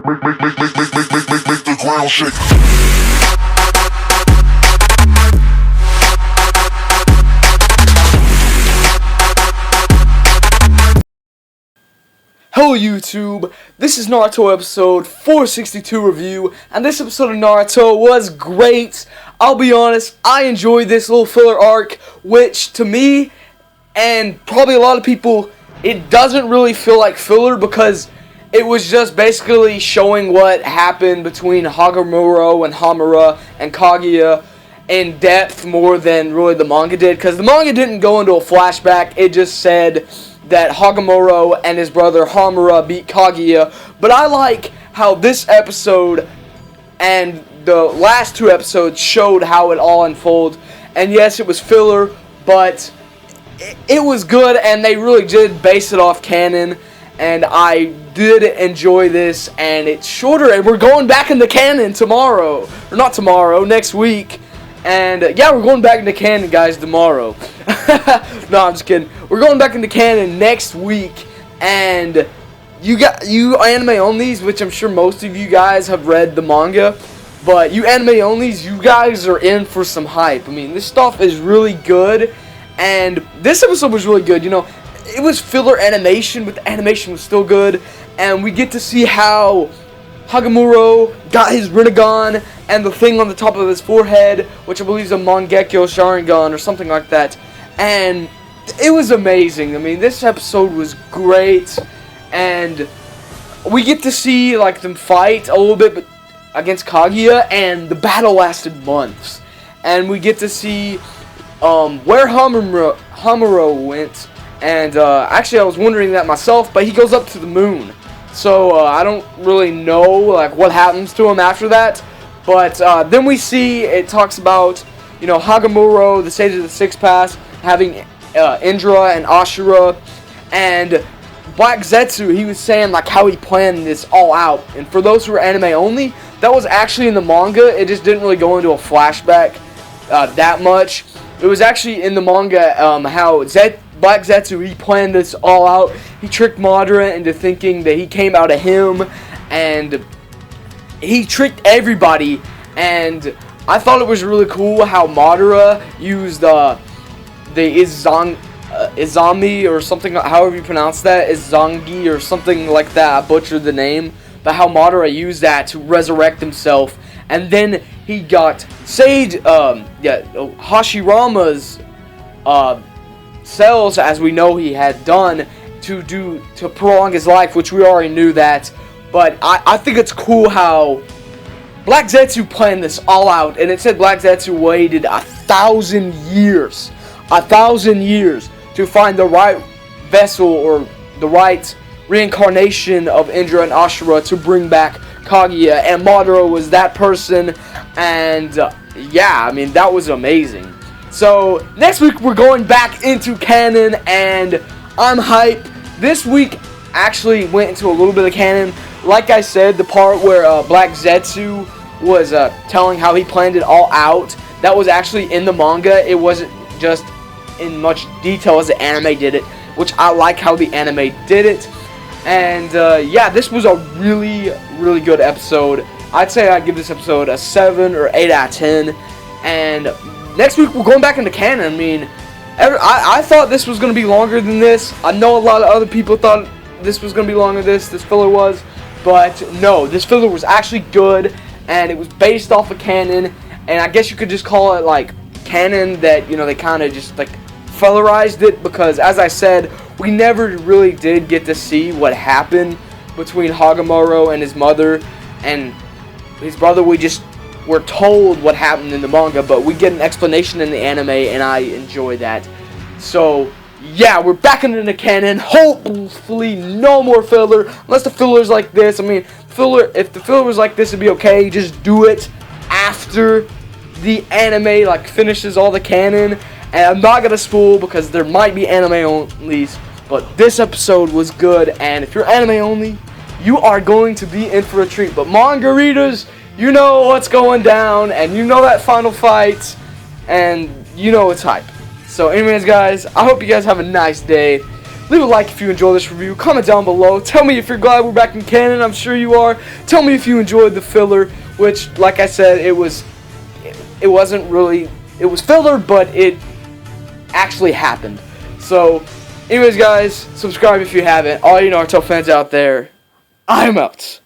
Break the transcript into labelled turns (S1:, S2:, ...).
S1: Make the ground shake.
S2: Hello YouTube, this is Naruto episode 462 review, and this episode of Naruto was great. I'll be honest, I enjoyed this little filler arc, which to me, and probably a lot of people, it doesn't really feel like filler because it was just basically showing what happened between Hagomuro and Hamura and Kaguya in depth more than really the manga did, because the manga didn't go into a flashback, it just said that Hagomuro and his brother Hamura beat Kaguya. But I like how this episode and the last two episodes showed how it all unfolds. And yes, it was filler, but it was good, and they really did base it off canon. And I did enjoy this, and it's shorter, and we're going back into canon tomorrow. Or not tomorrow, next week. And yeah, we're going back into canon, guys, tomorrow. No, I'm just kidding. We're going back into canon next week, and you anime onlys, which I'm sure most of you guys have read the manga, but you anime onlys, you guys are in for some hype. I mean, this stuff is really good, and this episode was really good. You know, it was filler animation, but the animation was still good, and we get to see how Hagomuro got his Rinnegan and the thing on the top of his forehead, which I believe is a Mangekyo Sharingan or something like that. And it was amazing. I mean, this episode was great, and we get to see like them fight a little bit against Kaguya, and the battle lasted months. And we get to see where Hamura went. And actually, I was wondering that myself, but he goes up to the moon. So I don't really know like what happens to him after that, but then we see it talks about, you know, Hagomuro, the Sage of the Six Paths, having Indra and Ashura, and Black Zetsu. He was saying like how he planned this all out. And for those who are anime only, that was actually in the manga. It just didn't really go into a flashback that much. It was actually in the manga how Black Zetsu, he planned this all out. He tricked Madara into thinking that he came out of him, and he tricked everybody. And I thought it was really cool how Madara used the Izami or something, however you pronounce that, Izangi or something like that. I butchered the name, but how Madara used that to resurrect himself, and then he got Sage, Hashirama's cells, as we know he had done to prolong his life, which we already knew that. But I think it's cool how Black Zetsu planned this all out, and it said Black Zetsu waited 1,000 years to find the right vessel or the right reincarnation of Indra and Ashura to bring back Kaguya, and Madara was that person. And yeah, I mean, that was amazing. So next week we're going back into canon, and I'm hyped. This week actually went into a little bit of canon. Like I said, the part where Black Zetsu was telling how he planned it all out, that was actually in the manga. It wasn't just in much detail as the anime did it, which I like how the anime did it. And yeah, this was a really, really good episode. I'd say I'd give this episode a 7 or 8 out of 10. And next week we're going back into canon. I mean, I thought this was going to be longer than this. I know a lot of other people thought this was going to be longer than this filler was. But no, this filler was actually good, and it was based off of canon. And I guess you could just call it like canon that, you know, they kind of just like fillerized it, because as I said, we never really did get to see what happened between Hagomuro and his mother and his brother. We just were told what happened in the manga, but we get an explanation in the anime, and I enjoy that. So yeah, we're back into the canon. Hopefully no more filler, unless the filler's like this. I mean, if the filler was like this, it'd be okay. Just do it after the anime like finishes all the canon. And I'm not gonna spoil because there might be anime onlys, but this episode was good. And if you're anime only, you are going to be in for a treat. But manga readers, you know what's going down, and you know that final fight, and you know it's hype. So anyways, guys, I hope you guys have a nice day. Leave a like if you enjoyed this review. Comment down below. Tell me if you're glad we're back in canon. I'm sure you are. Tell me if you enjoyed the filler, which, like I said, it wasn't really, it was filler, but it actually happened. So, anyways, guys, subscribe if you haven't. All you Naruto fans out there, I'm out.